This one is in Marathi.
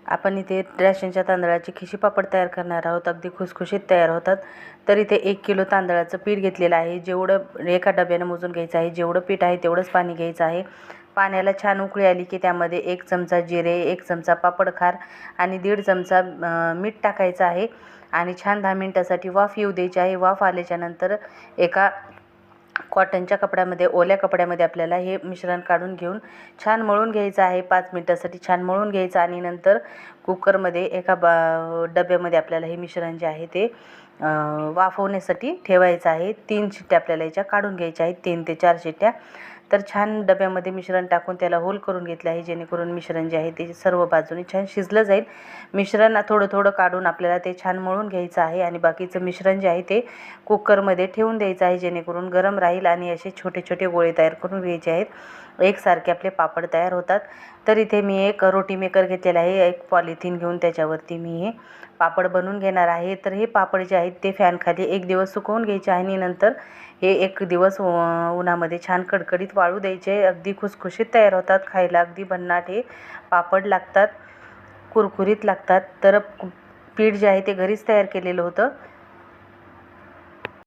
आपण इथे रेशनच्या तांदळाचे खिशी पापड तयार करणार आहोत. अगदी खुसखुशीत तयार होतात. तर इथे 1 किलो तांदळाचं पीठ घेतलेलं आहे. जेवढं एका डब्यानं मोजून घ्यायचं आहे. जेवढं पीठ आहे तेवढंच पाणी घ्यायचं आहे. पाण्याला छान उकळी आली की त्यामध्ये 1 चमचा जिरे, 1 चमचा पापड खार आणि 1.5 चमचा मीठ टाकायचं आहे आणि छान 10 मिनिटासाठी वाफ येऊ द्यायची आहे. वाफ आल्याच्यानंतर एका कॉटनच्या कपड्यामध्ये, ओल्या कपड्यामध्ये आपल्याला हे मिश्रण काढून घेऊन छान मळून घ्यायचं आहे. 5 मिनिटासाठी छान मळून घ्यायचं आणि नंतर कुकरमध्ये एका डब्यामध्ये आपल्याला हे मिश्रण जे आहे ते वाफवण्यासाठी ठेवायचं आहे. 3 शिट्ट्या आपल्याला याच्या काढून घ्यायच्या आहेत, 3 ते 4 शिट्ट्या. तर छान डब्यामध्ये मिश्रण टाकून त्याला होल करून घेतले आहे, जेणेकरून मिश्रण जे आहे ते सर्व बाजूने छान शिजलं जाईल. मिश्रण थोडं थोडं काढून आपल्याला ते छान मळून घ्यायचं आहे आणि बाकीचं मिश्रण जे आहे ते कुकरमध्ये ठेवून द्यायचं आहे, जेणेकरून गरम राहील आणि असे छोटे छोटे गोळे तयार करून घ्यायचे आहेत. एकसारखे आपले पापड तयार होतात. तर इथे मी एक रोटी मेकर घेतलेला आहे. एक पॉलिथिन घेऊन त्याच्यावरती मी हे पापड बनवून घेणार आहे. तर हे पापड जे आहेत ते फॅनखाली 1 दिवस सुकवून घ्यायचे आणि नंतर हे 1 दिवस उन्हामध्ये छान कडकडीत वाळू द्यायचे. अगदी खुसखुशीत तयार होतात. खायला अगदी भन्नाट हे पापड लागतात, कुरकुरीत लागतात. तर पीठ जे आहे ते घरीच तयार केलेलं होतं.